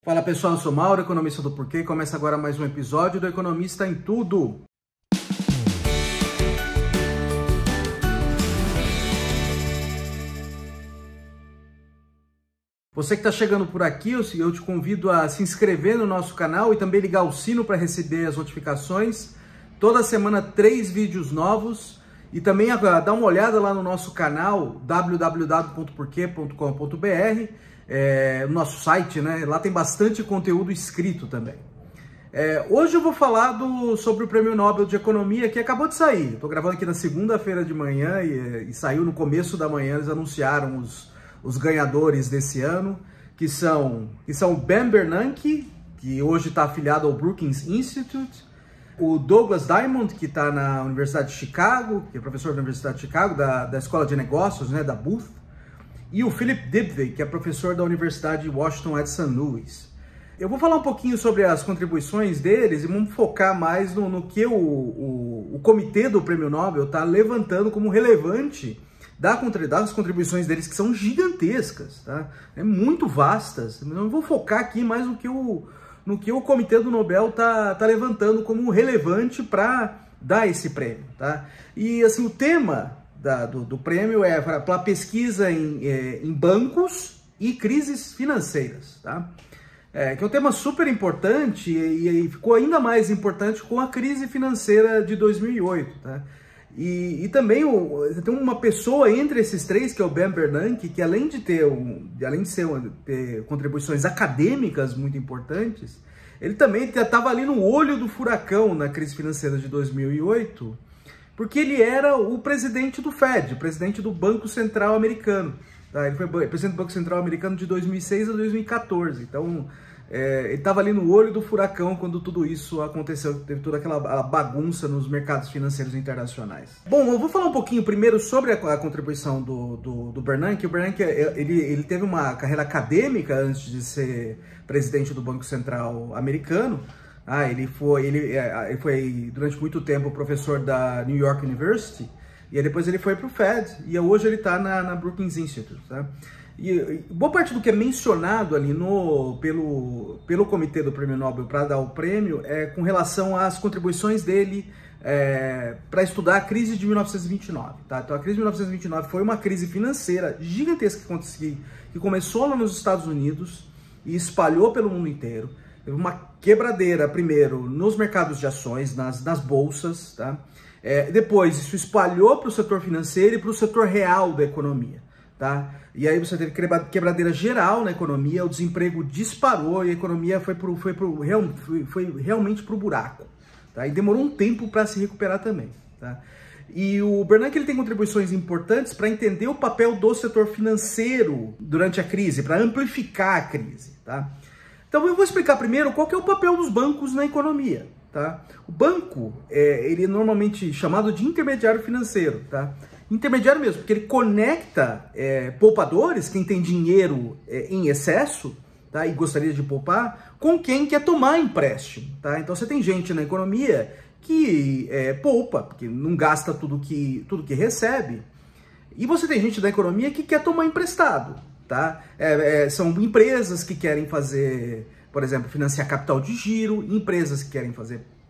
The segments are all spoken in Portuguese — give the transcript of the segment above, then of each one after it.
Fala pessoal, eu sou Mauro, economista do Porquê, e começa agora mais um episódio do Economista em Tudo. Você que está chegando por aqui, eu te convido a se inscrever no nosso canal e também ligar o sino para receber as notificações. Toda semana 3 vídeos novos e também dar uma olhada lá no nosso canal www.porquê.com.br, o nosso site, né? Lá tem bastante conteúdo escrito também. Hoje eu vou falar sobre o Prêmio Nobel de Economia que acabou de sair. Estou gravando aqui na segunda-feira de manhã e saiu no começo da manhã. Eles anunciaram os ganhadores desse ano, que são o Ben Bernanke, que hoje está afiliado ao Brookings Institute, o Douglas Diamond, que está na Universidade de Chicago, que é professor da Universidade de Chicago, da Escola de Negócios, né, da Booth, e o Philip Dybvig, que é professor da Universidade de Washington at St. Louis. Eu vou falar um pouquinho sobre as contribuições deles e vamos focar mais no que o comitê do Prêmio Nobel está levantando como relevante das contribuições deles, que são gigantescas, tá? Muito vastas. Eu vou focar aqui mais no que o comitê do Nobel tá levantando como relevante para dar esse prêmio, tá? E assim, o tema do prêmio é para pesquisa em bancos e crises financeiras, tá? Que é um tema super importante e ficou ainda mais importante com a crise financeira de 2008, tá? E também tem uma pessoa entre esses três, que é o Ben Bernanke, que além de ter contribuições acadêmicas muito importantes, ele também estava ali no olho do furacão na crise financeira de 2008, porque ele era o presidente do Fed, o presidente do Banco Central Americano. Tá? Ele foi presidente do Banco Central Americano de 2006 a 2014. Então, ele estava ali no olho do furacão quando tudo isso aconteceu, teve toda aquela bagunça nos mercados financeiros internacionais. Bom, eu vou falar um pouquinho primeiro sobre a contribuição do Bernanke. O Bernanke ele teve uma carreira acadêmica antes de ser presidente do Banco Central Americano. Ele foi durante muito tempo professor da New York University, e aí depois ele foi para o Fed, e hoje ele está na Brookings Institute. Tá? E boa parte do que é mencionado ali pelo comitê do Prêmio Nobel para dar o prêmio é com relação às contribuições dele para estudar a crise de 1929. Tá? Então a crise de 1929 foi uma crise financeira gigantesca que começou lá nos Estados Unidos e espalhou pelo mundo inteiro. Teve uma quebradeira, primeiro, nos mercados de ações, nas bolsas, tá? Depois, isso espalhou para o setor financeiro e para o setor real da economia, tá? E aí você teve quebradeira geral na economia, o desemprego disparou e a economia foi realmente para o buraco, tá? E demorou um tempo para se recuperar também, tá? E o Bernanke ele tem contribuições importantes para entender o papel do setor financeiro durante a crise, para amplificar a crise, tá? Então eu vou explicar primeiro qual que é o papel dos bancos na economia, tá? O banco, ele é normalmente chamado de intermediário financeiro, tá? Intermediário mesmo, porque ele conecta poupadores, quem tem dinheiro em excesso, tá? E gostaria de poupar, com quem quer tomar empréstimo, tá? Então você tem gente na economia que poupa, porque não gasta tudo que recebe, e você tem gente da economia que quer tomar emprestado. Tá? São empresas que querem fazer, por exemplo, financiar capital de giro, empresas que querem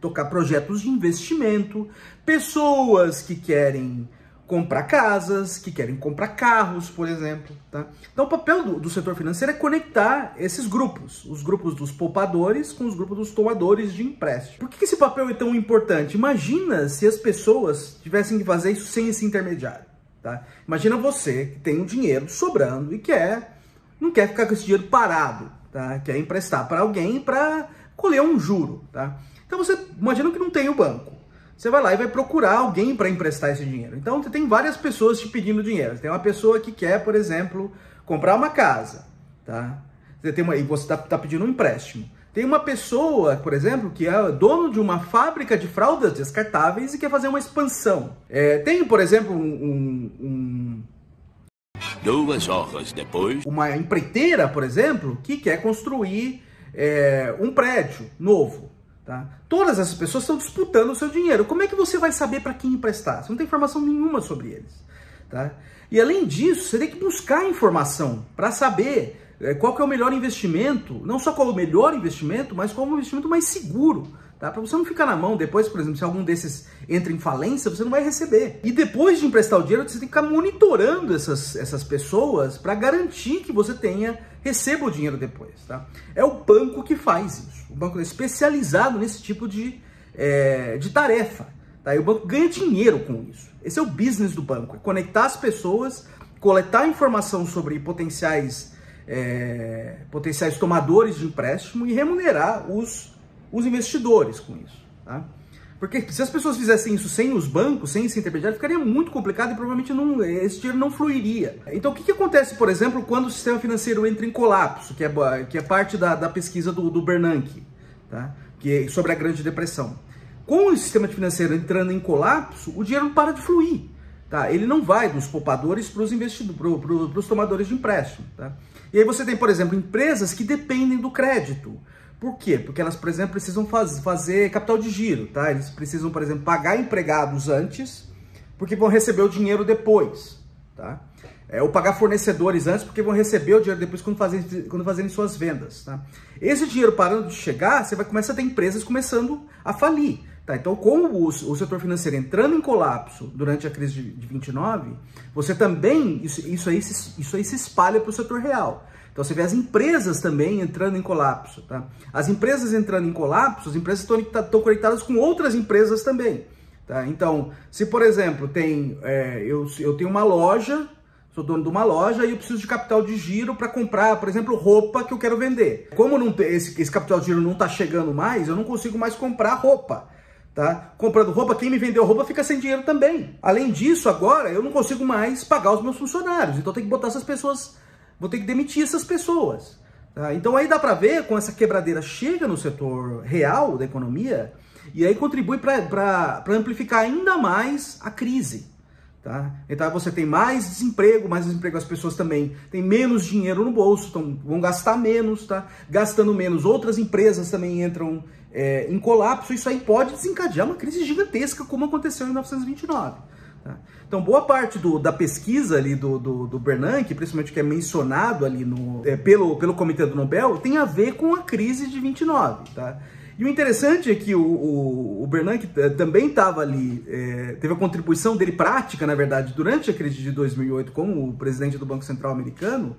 tocar projetos de investimento, pessoas que querem comprar casas, que querem comprar carros, por exemplo. Tá? Então o papel do setor financeiro é conectar esses grupos, os grupos dos poupadores com os grupos dos tomadores de empréstimo. Por que esse papel é tão importante? Imagina se as pessoas tivessem que fazer isso sem esse intermediário. Tá? Imagina você que tem um dinheiro sobrando e não quer ficar com esse dinheiro parado, tá? Quer emprestar para alguém para colher um juro. Tá? Então você imagina que não tem o banco. Você vai lá e vai procurar alguém para emprestar esse dinheiro. Então você tem várias pessoas te pedindo dinheiro. Tem uma pessoa que quer, por exemplo, comprar uma casa. Tá? E você está pedindo um empréstimo. Tem uma pessoa, por exemplo, que é dono de uma fábrica de fraldas descartáveis e quer fazer uma expansão. Tem, por exemplo, 2 horas depois, uma empreiteira, por exemplo, que quer construir um prédio novo. Tá? Todas essas pessoas estão disputando o seu dinheiro. Como é que você vai saber para quem emprestar? Você não tem informação nenhuma sobre eles. Tá? E além disso, você tem que buscar informação para saber qual que é o melhor investimento, não só qual é o melhor investimento, mas qual é o investimento mais seguro, tá? Para você não ficar na mão depois, por exemplo, se algum desses entra em falência, você não vai receber. E depois de emprestar o dinheiro, você tem que ficar monitorando essas pessoas para garantir que você receba o dinheiro depois, tá? É o banco que faz isso. O banco é especializado nesse tipo de tarefa, tá? E o banco ganha dinheiro com isso. Esse é o business do banco, é conectar as pessoas, coletar informação sobre potenciais tomadores de empréstimo e remunerar os investidores com isso, tá? Porque se as pessoas fizessem isso sem os bancos, sem esse intermediário, ficaria muito complicado e provavelmente esse dinheiro não fluiria. Então o que acontece, por exemplo, quando o sistema financeiro entra em colapso, que é parte da pesquisa do Bernanke, tá? Sobre a Grande Depressão. Com o sistema financeiro entrando em colapso, o dinheiro não para de fluir, tá? Ele não vai dos poupadores para os investidores, para os tomadores de empréstimo, tá? E aí você tem, por exemplo, empresas que dependem do crédito. Por quê? Porque elas, por exemplo, precisam fazer capital de giro, tá? Eles precisam, por exemplo, pagar empregados antes, porque vão receber o dinheiro depois, tá? Ou pagar fornecedores antes, porque vão receber o dinheiro depois quando fazerem suas vendas, tá? Esse dinheiro parando de chegar, você vai começar a ter empresas começando a falir, tá? Então, com o setor financeiro entrando em colapso durante a crise de 29, você também, isso aí se espalha para o setor real. Então você vê as empresas também entrando em colapso, tá? As empresas entrando em colapso, as empresas estão conectadas com outras empresas também, tá? Então, se por exemplo, eu tenho uma loja, sou dono de uma loja e eu preciso de capital de giro para comprar, por exemplo, roupa que eu quero vender. Como esse capital de giro não está chegando mais, eu não consigo mais comprar roupa, tá? Comprando roupa, quem me vendeu roupa fica sem dinheiro também. Além disso, agora eu não consigo mais pagar os meus funcionários, então eu tenho que botar essas pessoas, vou ter que demitir essas pessoas, tá? Então aí dá para ver como essa quebradeira chega no setor real da economia e aí contribui para amplificar ainda mais a crise, tá? Então você tem mais desemprego as pessoas também têm menos dinheiro no bolso, então vão gastar menos, tá? Gastando menos, outras empresas também entram em colapso. Isso aí pode desencadear uma crise gigantesca, como aconteceu em 1929. Tá? Então, boa parte da pesquisa ali do Bernanke, principalmente que é mencionado ali pelo Comitê do Nobel, tem a ver com a crise de 29. Tá? E o interessante é que o Bernanke também estava ali, teve a contribuição dele prática, na verdade, durante a crise de 2008 como o presidente do Banco Central americano.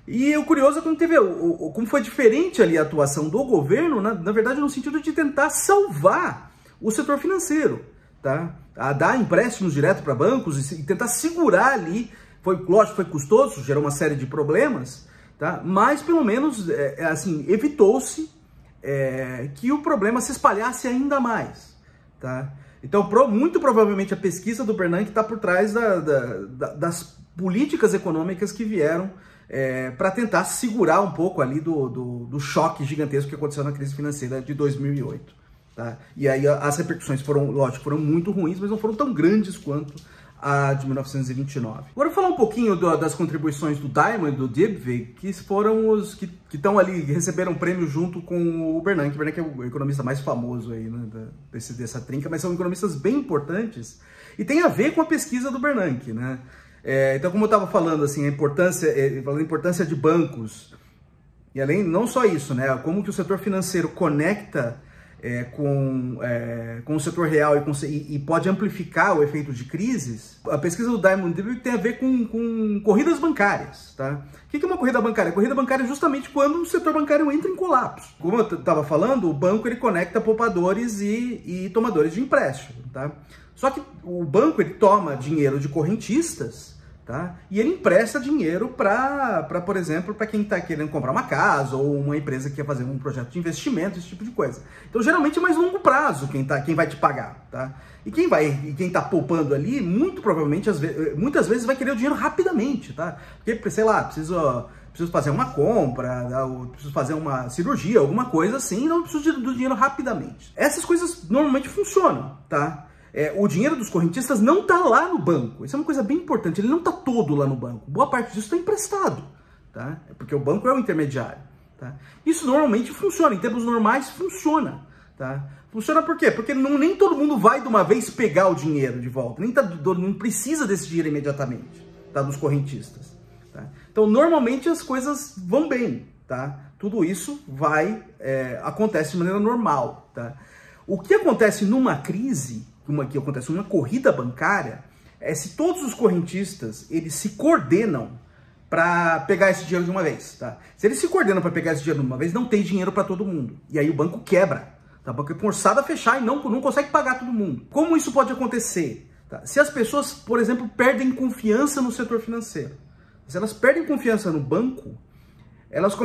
E o curioso é como foi diferente ali a atuação do governo, na verdade, no sentido de tentar salvar o setor financeiro, tá? A dar empréstimos direto para bancos e tentar segurar ali. Lógico, foi custoso, gerou uma série de problemas, tá? Mas pelo menos assim, evitou-se que o problema se espalhasse ainda mais, tá? Então, muito provavelmente a pesquisa do Bernanke está por trás das políticas econômicas que vieram para tentar segurar um pouco ali do choque gigantesco que aconteceu na crise financeira de 2008. Tá? E aí as repercussões foram muito ruins, mas não foram tão grandes quanto a de 1929. Agora eu vou falar um pouquinho das contribuições do Diamond e do Dybvig, que foram os que estão ali, receberam prêmio junto com o Bernanke. O Bernanke é o economista mais famoso aí, né, dessa trinca, mas são economistas bem importantes e tem a ver com a pesquisa do Bernanke, né? Então, como eu estava falando, assim, a importância de bancos, e além, não só isso, né? Como que o setor financeiro conecta com o setor real e pode amplificar o efeito de crises. A pesquisa do Diamond tem a ver com corridas bancárias, tá? O que é uma corrida bancária? A corrida bancária é justamente quando o setor bancário entra em colapso. Como eu estava falando, o banco ele conecta poupadores e tomadores de empréstimo, tá? Só que o banco ele toma dinheiro de correntistas, tá? E ele empresta dinheiro para, por exemplo, para quem está querendo comprar uma casa ou uma empresa que quer fazer um projeto de investimento, esse tipo de coisa. Então, geralmente é mais longo prazo quem vai te pagar, tá? E quem está poupando ali, muito provavelmente, muitas vezes vai querer o dinheiro rapidamente, tá? Porque, sei lá, preciso fazer uma compra, ou preciso fazer uma cirurgia, alguma coisa assim, então eu preciso do dinheiro rapidamente. Essas coisas normalmente funcionam, tá? O dinheiro dos correntistas não está lá no banco. Isso é uma coisa bem importante. Ele não está todo lá no banco. Boa parte disso está emprestado, tá? Porque o banco é o intermediário, tá? Isso normalmente funciona. Em termos normais, funciona, tá? Funciona por quê? Porque nem todo mundo vai de uma vez pegar o dinheiro de volta. Nem todo mundo precisa desse dinheiro imediatamente, tá? Dos correntistas, tá? Então, normalmente as coisas vão bem, tá? Tudo isso acontece de maneira normal, tá? O que acontece numa crise, que acontece numa corrida bancária, é se todos os correntistas, eles se coordenam para pegar esse dinheiro de uma vez, tá? Se eles se coordenam para pegar esse dinheiro de uma vez, não tem dinheiro para todo mundo. E aí o banco quebra, tá? Porque é forçado a fechar e não consegue pagar todo mundo. Como isso pode acontecer? Tá? Se as pessoas, por exemplo, perdem confiança no setor financeiro. Se elas perdem confiança no banco, elas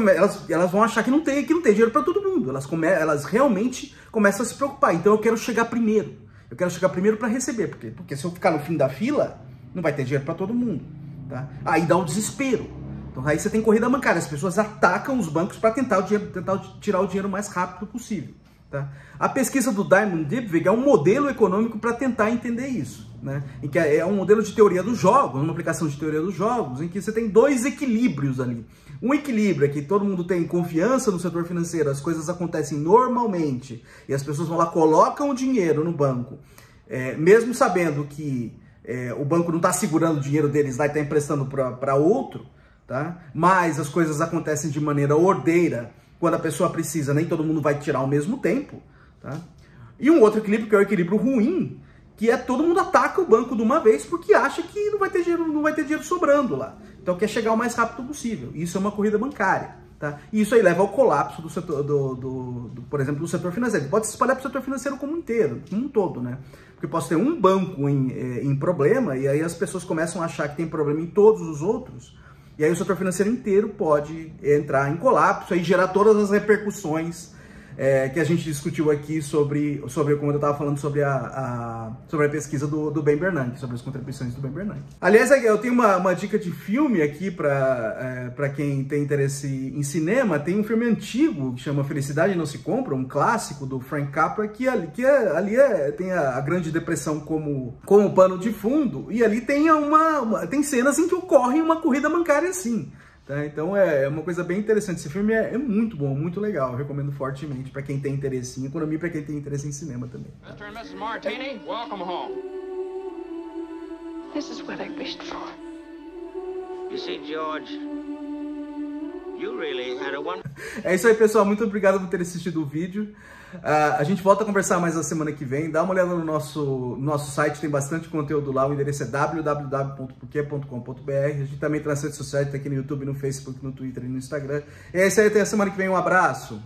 vão achar que não tem dinheiro para todo mundo. Elas realmente começam a se preocupar. Então eu quero chegar primeiro. Eu quero chegar primeiro para receber. Porque se eu ficar no fim da fila, não vai ter dinheiro para todo mundo. Tá? Aí dá o desespero. Então aí você tem corrida bancária. As pessoas atacam os bancos para tentar tirar o dinheiro o mais rápido possível. Tá? A pesquisa do Diamond Dybvig é um modelo econômico para tentar entender isso, né? Em que é um modelo de teoria dos jogos, uma aplicação de teoria dos jogos, em que você tem dois equilíbrios ali. Um equilíbrio é que todo mundo tem confiança no setor financeiro, as coisas acontecem normalmente e as pessoas vão lá, colocam o dinheiro no banco, mesmo sabendo que o banco não está segurando o dinheiro deles lá e está emprestando para outro, tá? Mas as coisas acontecem de maneira ordeira. Quando a pessoa precisa, nem todo mundo vai tirar ao mesmo tempo, tá? E um outro equilíbrio, que é o equilíbrio ruim, que é todo mundo ataca o banco de uma vez porque acha que não vai ter dinheiro sobrando lá. Então quer chegar o mais rápido possível. Isso é uma corrida bancária, tá? E isso aí leva ao colapso do setor, por exemplo, do setor financeiro. Pode se espalhar para o setor financeiro como um todo, né? Porque posso ter um banco em problema e aí as pessoas começam a achar que tem problema em todos os outros. E aí o setor financeiro inteiro pode entrar em colapso e gerar todas as repercussões que a gente discutiu aqui sobre como eu estava falando, sobre a pesquisa do Ben Bernanke, sobre as contribuições do Ben Bernanke. Aliás, eu tenho uma dica de filme aqui para quem tem interesse em cinema. Tem um filme antigo que chama Felicidade Não Se Compra, um clássico do Frank Capra, que ali tem a Grande Depressão como pano de fundo, e ali tem cenas em que ocorre uma corrida bancária assim. Tá? Então é uma coisa bem interessante. Esse filme é muito bom, muito legal. Eu recomendo fortemente para quem tem interesse em economia e para quem tem interesse em cinema também. Mr. and Mrs. Martini, welcome home. This is what I wished for. You see, George, you really had a one. É isso aí, pessoal. Muito obrigado por ter assistido o vídeo. A gente volta a conversar mais na semana que vem. Dá uma olhada no nosso site, tem bastante conteúdo lá. O endereço é www.porquê.com.br. A gente também tem nas redes sociais, tá aqui no YouTube, no Facebook, no Twitter e no Instagram. E é isso aí, até a semana que vem. Um abraço!